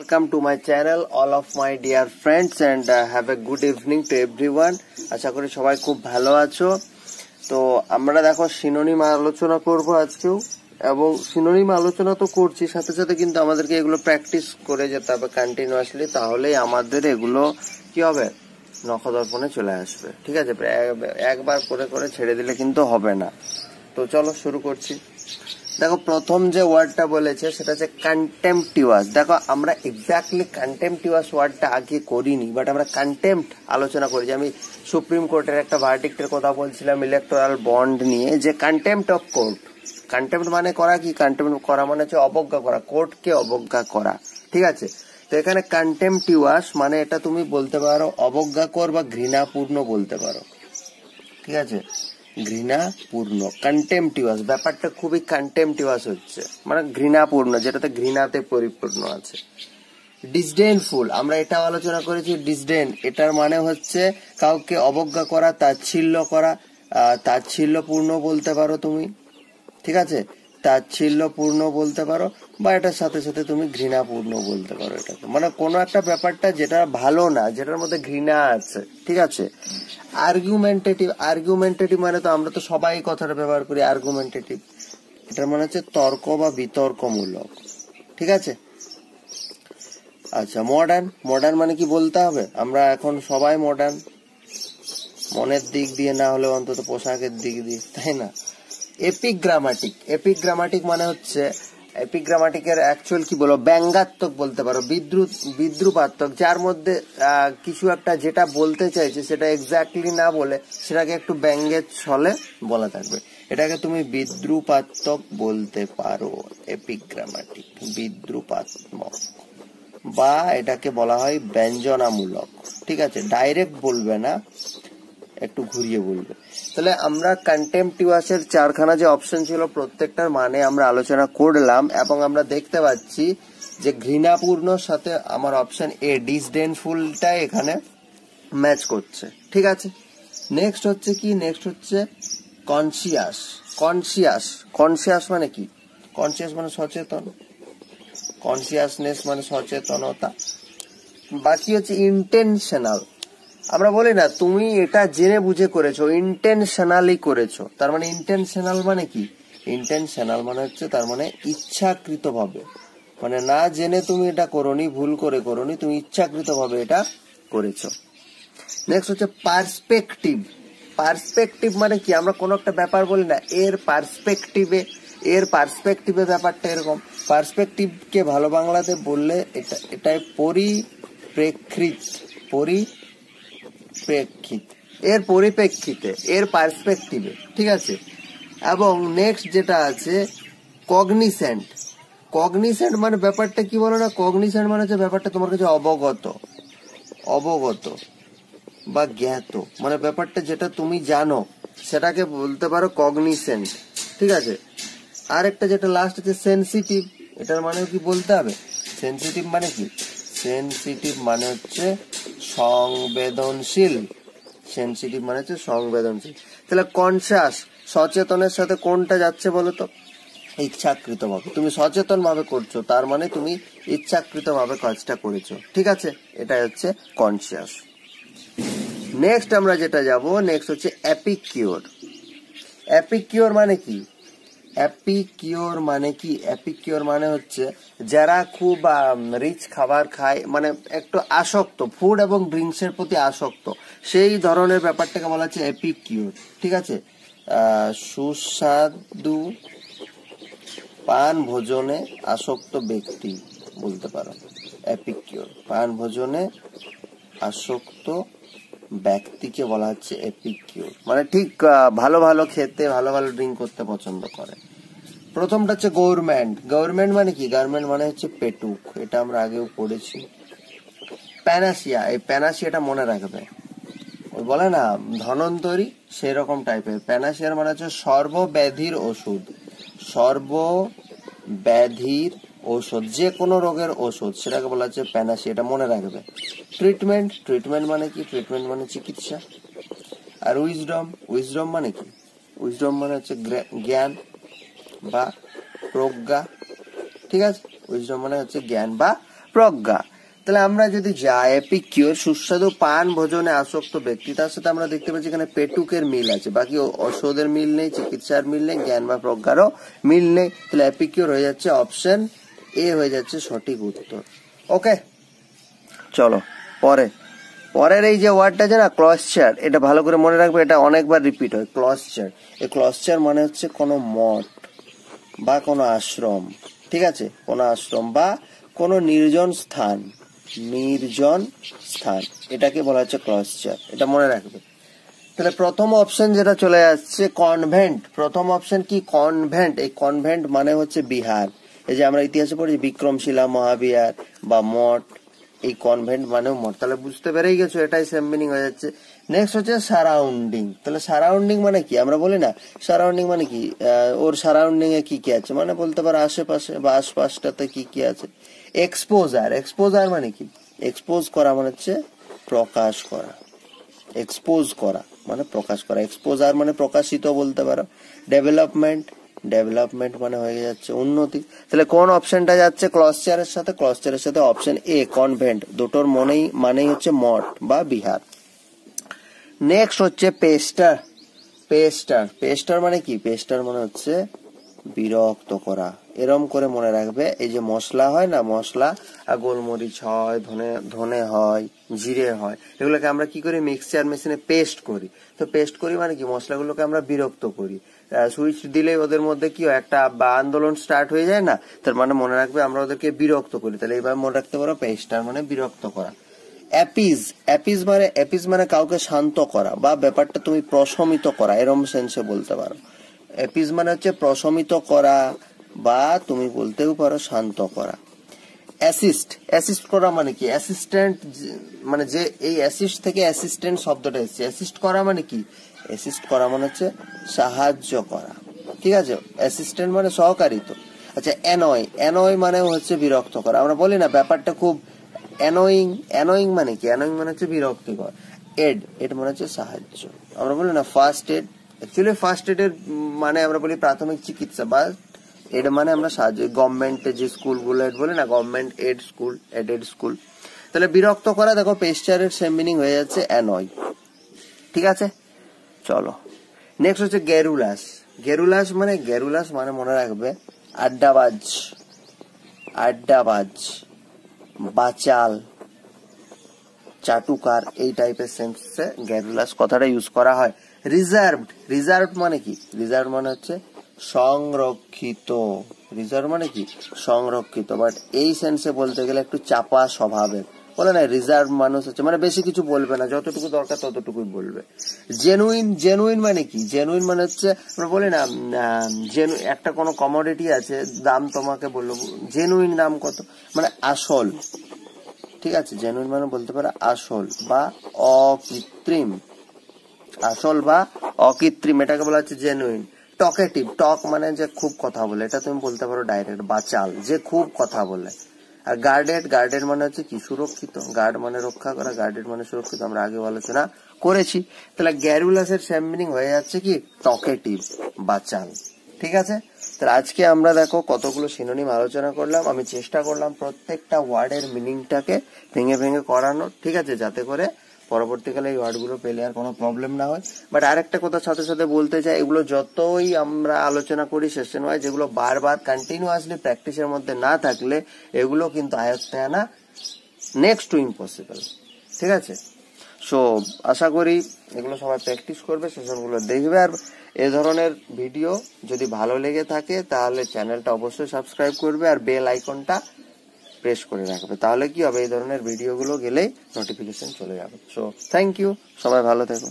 Welcome to my channel, all of my dear friends, and have a good evening to everyone. আশা করি সবাই খুব ভালো আছো। তো আমরা দেখো সিনোনিম আলোচনা করব আজকেও, এবং সিনোনিম আলোচনা তো করছি, সাথে সাথে কিন্তু আমাদেরকে এগুলো প্র্যাকটিস করে যেতে হবে কন্টিনিউয়াসলি, তাহলেই আমাদের এগুলো কি হবে, নখদর্পণে চলে আসবে। ঠিক আছে, একবার করে করে ছেড়ে দিলে কিন্তু হবে না। তো চলো শুরু করছি। দেখো প্রথম যে ওয়ার্ডটা বলেছে সেটা হচ্ছে কন্টেম্পটিউয়াস। দেখো আমরা এক্স্যাক্টলি কন্টেম্পটিউয়াস ওয়ার্ডটা আগে করিনি, বাট আমরা কন্টেম্পট আলোচনা করেছি। আমি সুপ্রিম কোর্টের একটা ভার্ডিক্টের কথা বলছিলাম ইলেকটোরাল বন্ড নিয়ে, যে কন্টেম্পট অফ কোর্ট। কন্টেম্পট মানে করা কি? কন্টেম্পট করা মানে হচ্ছে অবজ্ঞা করা, কোর্টকে অবজ্ঞা করা। ঠিক আছে, তো এখানে কন্টেম্পটিউয়াস মানে এটা তুমি বলতে পারো অবজ্ঞাকর বা ঘৃণাপূর্ণ বলতে পারো। ঠিক আছে, ঘৃণাপূর্ণ, কন্টেম্পটিউয়াস, ব্যাপারটা খুবই কন্টেম্পটিউয়াস হচ্ছে, মানে ঘৃণাপূর্ণ, যেটাতে ঘৃণাতে পরিপূর্ণ আছে। ডিসডেনফুল, আমরা এটা আলোচনা করেছি। ডিসডেন এটার মানে হচ্ছে কাউকে অবজ্ঞা করা, তাচ্ছিল্য করা, তাচ্ছিল্যপূর্ণ বলতে পারো তুমি। ঠিক আছে, তাচ্ছিল্যপূর্ণ বলতে পারো, বা এটার সাথে সাথে তুমি ঘৃণাপূর্ণ বলতে পারো এটাকে, মানে কোনো একটা ব্যাপারটা যেটা ভালো না, যেটার মধ্যে ঘৃণা আছে। ঠিক আছে, আর্গুমেন্টেটিভ, আর্গুমেন্টেটিভ মানে তো আমরা তো সবাই কথাটা ব্যবহার করি আর্গুমেন্টেটিভ, এটার মানে হচ্ছে তর্ক বা বিতর্কমূলক। ঠিক আছে, আচ্ছা মডার্ন, মডার্ন মানে কি বলতে হবে? আমরা এখন সবাই মডার্ন, মনের দিক দিয়ে না হলে অন্তত পোশাকের দিক দিয়ে, তাই না? এপিগ্রামাটিক, এপিগ্রামাটিক মানে হচ্ছে, এপিগ্রামাটিকের অ্যাকচুয়াল কি বলো, ব্যঙ্গাত্মক বলতে পারো, বিদ্রুপাত্মক, যার মধ্যে কিছু একটা যেটা বলতে চাইছে সেটা এক্স্যাক্টলি না বলে সেটাকে একটু ব্যঙ্গের ছলে বলা থাকবে, এটাকে তুমি বিদ্রুপাত্মক বলতে পারো। এপিগ্রামাটিক, বিদ্রুপাত্মক, বা এটাকে বলা হয় ব্যঞ্জনামূলক। ঠিক আছে, ডাইরেক্ট বলবে না, একটু ঘুরিয়ে বলবে। তাহলে আমরা কন্টেম্পটিউয়াসের চারখানা যে অপশন ছিল প্রত্যেকটার মানে আমরা আলোচনা করলাম, এবং আমরা দেখতে পাচ্ছি যে ঘৃণাপূর্ণর সাথে আমার অপশন এ ডিসডেনফুলটা এখানে ম্যাচ করছে। ঠিক আছে, নেক্সট হচ্ছে কি? নেক্সট হচ্ছে কনসিয়াস। কনসিয়াস, কনসিয়াস মানে কি? কনসিয়াস মানে সচেতন, কনসিয়াসনেস মানে সচেতনতা। বাকি হচ্ছে ইন্টেনশনাল। আমরা বলি না তুমি এটা জেনে বুঝে করেছো, ইন্টেনশনালি করেছো, তার মানে ইন্টেনশনাল মানে কি? ইন্টেনশনাল মানে হচ্ছে তার মানে ইচ্ছাকৃত ভাবে, মানে না জেনে তুমি এটা করোনি, ভুল করে করোনি, তুমি ইচ্ছাকৃত ভাবে এটা করেছো। নেক্সট হচ্ছে পার্সপেক্টিভ। পার্সপেক্টিভ মানে কি? আমরা কোনো একটা ব্যাপার বলি না এর পার্সপেক্টিভে, এর পার্সপেক্টিভে, ব্যাপারটা এরকম। পার্সপেক্টিভকে ভালো বাংলাতে বললে এটাই পরিপ্রেক্ষিত, পরিপ্রেক্ষিত, এর পরিপ্রেক্ষিতে, এর পার্সপেক্টিভে। ঠিক আছে, এবং নেক্সট যেটা আছে কগনিসেন্ট। কগনিসেন্ট মানে ব্যাপারটা কি বলো না, কগনিসেন্ট মানে হচ্ছে ব্যাপারটা তোমার কাছে অবগত, অবগত বা জ্ঞাত, মানে ব্যাপারটা যেটা তুমি জানো সেটাকে বলতে পারো কগনিসেন্ট। ঠিক আছে, আর একটা যেটা লাস্ট আছে সেনসিটিভ, এটার মানে কি বলতে হবে? সেনসিটিভ মানে কি? সেনসিটিভ মানে হচ্ছে সংবেদনশীল, সেনসিটিভ মানে হচ্ছে সংবেদনশীল। তাহলে কনসাস, সচেতনের সাথে কোনটা যাচ্ছে বলো তো? ইচ্ছাকৃত ভাবে, তুমি সচেতন ভাবে করছো, তার মানে তুমি ইচ্ছাকৃত ভাবে কাজটা করেছো। ঠিক আছে, এটা হচ্ছে কনসিয়াস। নেক্সট আমরা যেটা যাব, নেক্সট হচ্ছে এপিকিউর। এপিকিউর মানে কি? এপিকিউর মানে কি? এপিকিউর মানে হচ্ছে যারা খুব রিচ খাবার খায়, মানে একটু আসক্ত, ফুড এবং ড্রিঙ্কস এর প্রতি আসক্ত, সেই ধরনের ব্যাপারটাকে বলা হচ্ছে এপিকিউর। ঠিক আছে, সুস্বাদু পান ভোজনে আসক্ত ব্যক্তি বলতে পারো এপিকিউর। পান ভোজনে আসক্ত ব্যক্তিকে বলা হচ্ছে এপিকিউর, মানে ঠিক ভালো ভালো খেতে, ভালো ভালো ড্রিঙ্ক করতে পছন্দ করে। প্রথমটা হচ্ছে গভর্নমেন্ট। গভর্নমেন্ট মানে কি? গভর্নমেন্ট মানে হচ্ছে পেটুক, এটা আমরা আগেও পড়েছি। প্যানাসিয়া, এই প্যানাসিয়াটা মনে রাখবে, ওই বলে না ধনন্তরী, সেরকম টাইপের। প্যানাসিয়ার মানে হচ্ছে সর্বব্যাধির ওষুধ, সর্বব্যাধির ঔষধ, যে কোনো রোগের ওষুধ, সেটাকে বলা হচ্ছে প্যানাসিয়া, এটা মনে রাখবে। ট্রিটমেন্ট, ট্রিটমেন্ট মানে কি? ট্রিটমেন্ট মানে চিকিৎসা। আর উইজডম, উইজডম মানে কি? উইজডম মানে হচ্ছে জ্ঞান বা প্রজ্ঞা। ঠিক আছে, উইজডম মানে হচ্ছে জ্ঞান বা প্রজ্ঞা। তাহলে আমরা যদি যাই এপিকিউর সুস্বাদু পান ভোজনে আসক্ত ব্যক্তি, তার সাথে আমরা দেখতে পাচ্ছি এখানে পেটুকের মিল আছে, বাকি ঔষধের মিল নেই, চিকিৎসার মিল নেই, জ্ঞান বা প্রজ্ঞারও মিল নেই। তাহলে এপিকিউর হয়ে যাচ্ছে অপশন এ হয়ে যাচ্ছে সঠিক উত্তর। ওকে, চলো পরের এই যে ওয়ার্ডটা আছে না ক্লস্টার, এটা ভালো করে মনে রাখবে, এটা অনেকবার রিপিট হয়। ক্লস্টার, এই ক্লস্টার মানে হচ্ছে কোনো মঠ বা কোনো আশ্রম, ঠিক আছে, কোনো আশ্রম বা কোনো নির্জন স্থান, এটাকে বলা হচ্ছে ক্লস্টার, এটা মনে রাখবে। তাহলে প্রথম অপশন যেটা চলে আসছে কনভেন্ট, প্রথম অপশন কি কনভেন্ট। এই কনভেন্ট মানে হচ্ছে বিহার, এই যে আমরা ইতিহাসে পড়ি বিক্রমশিলা মহাবিহার বা মঠ, এই কনভেন্ট মানে মঠ। তাহলে বুঝতে পেরেই গেছো, এটাই সেম মিনিং হয়ে যাচ্ছে। নেক্সট হচ্ছে সারাউন্ডিং। তাহলে সারাউন্ডিং মানে কি, আমরা বলি না সারাউন্ডিং মানে কি, ওর সারাউন্ডিং এ কি কি আছে, মানে বলতে পারো আশেপাশে বা আশপাশটাতে কি কি আছে। এক্সপোজার মানে কি, এক্সপোজ করা মানে হচ্ছে প্রকাশ করা, এক্সপোজ করা মানে প্রকাশ করা, এক্সপোজার মানে প্রকাশিত বলতে পারো। ডেভেলপমেন্ট মানে হয়ে যাচ্ছে উন্নতি। তাহলে কোন অপশনটা যাচ্ছে ক্লস্টারের সাথে, ক্লস্টারের সাথে অপশন এ কনভেন্ট, দুটোর মানেই হচ্ছে মঠ বা বিহার। নেক্সট হচ্ছে পেস্টার মানে কি, পেস্টার মানে হচ্ছে বিরক্ত করা। এরম করে মনে রাখবে, এই যে মশলা হয় না, মশলা গোলমরিচ হয়, ধনে হয়, জিরে হয়, এগুলোকে আমরা কি করি মিক্সচার মেশিনে পেস্ট করি। তো পেস্ট করি মানে কি, মশলাগুলোকে আমরা বিরক্ত করি। সুইচ দিলেই ওদের মধ্যে কি হয়, একটা আন্দোলন স্টার্ট হয়ে যায় না, তার মানে মনে রাখবে আমরা ওদেরকে বিরক্ত করি। তাহলে এইভাবে মনে রাখতে পারো পেস্টার মানে বিরক্ত করা। অ্যাপিজ মানে কাউকে শান্ত করা বা ব্যাপারটা তুমি প্রশমিত করা, এরম সেন্সে বলতে পারো। অ্যাপিজ মানে হচ্ছে প্রশমিত করা বা তুমি বলতেও পারো শান্ত করা। অ্যাসিস্ট করা মানে কি, অ্যাসিস্ট্যান্ট মানে যে, এই অ্যাসিস্ট থেকে অ্যাসিস্ট্যান্ট শব্দটা এসেছে। অ্যাসিস্ট করা মানে কি, অ্যাসিস্ট করা মানে হচ্ছে সাহায্য করা, ঠিক আছে। অ্যাসিস্ট্যান্ট মানে সহকারী তো। আচ্ছা, অ্যানয় মানে হচ্ছে বিরক্ত করা। আমরা বলি না ব্যাপারটা খুব অ্যানোয়িং মানে কি, অ্যানোয়িং মানে হচ্ছে বিরক্তিকর। এড মানে হচ্ছে সাহায্য। আমরা বলি না first aid, actually first aid এর মানে আমরা বলি প্রাথমিক চিকিৎসা, বা এড মানে আমরা সাহায্য। গভর্নমেন্টের যে স্কুলগুলো বলে না, গভর্নমেন্ট এডেড স্কুল। তাহলে বিরক্ত করা, দেখো পেস্টারের সেম মিনিং হয়ে যাচ্ছে অ্যানয়, ঠিক আছে। চলো নেক্সট হচ্ছে গেরুলাস মানে মনে রাখবে আড্ডাবাজ, বাচাল, চাটুকার, এই টাইপের সেন্সে গ্যারুলাস কথাটা ইউজ করা হয়। রিজার্ভড মানে কি, রিজার্ভ মানে হচ্ছে সংরক্ষিত, বাট এই সেন্সে বলতে গেলে একটু চাপা স্বভাবের, বলে না রিজার্ভ মানুষ হচ্ছে মানে বেশি কিছু বলবে না, যতটুকু দরকার ততটুকুই বলবে। জেনুইন মানে কি, জেনুইন মানে হচ্ছে আমরা বলি না একটা কোনো কমোডিটি আছে, দাম তোমাকে বললো জেনুইন দাম কত, মানে আসল, ঠিক আছে। জেনুইন মানে বলতে পারো আসল বা অকৃত্রিম, এটাকে বলা হচ্ছে জেনুইন। টক মানে যে খুব কথা বলে, এটা তুমি বলতে পারো ডাইরেক্ট। বাচাল যে খুব কথা বলে। আর গার্ডেড মানে হচ্ছে কি সুরক্ষিত, গার্ড মানে রক্ষা করা, গার্ডেড মানে সুরক্ষিত, আমরা আগে আলোচনা করেছি। তাহলে গ্যারুলাসের সেম মিনিং হয়ে যাচ্ছে কি টকেটিভ, বাচাল, ঠিক আছে। তাহলে আজকে আমরা দেখো কতগুলো সিনোনিম আলোচনা করলাম, আমি চেষ্টা করলাম প্রত্যেকটা ওয়ার্ডের মিনিংটাকে ভেঙে করানো, ঠিক আছে, যাতে করে পরবর্তীকালে এই ওয়ার্ডগুলো পেলে আর কোনো প্রবলেম না হয়। বাট আরেকটা কথা সাথে বলতে চাই, এগুলো যতই আমরা আলোচনা করি সেশন ওয়াইজ, যেগুলো বারবার কন্টিনিউয়াসলি প্র্যাকটিসের মধ্যে না থাকলে এগুলো কিন্তু আয়ত্তে আনা নেক্সট টু ইম্পসিবল, ঠিক আছে। সো আশা করি এগুলো সবাই প্র্যাকটিস করবে, সেশনগুলো দেখবে। আর এ ধরনের ভিডিও যদি ভালো লেগে থাকে তাহলে চ্যানেলটা অবশ্যই সাবস্ক্রাইব করবে আর বেল আইকনটা প্রেস করে রাখবে, তাহলে কি হবে এই ধরনের ভিডিওগুলো গেলেই নোটিফিকেশন চলে যাবে। সো থ্যাংক ইউ, সবাই ভালো থেকো।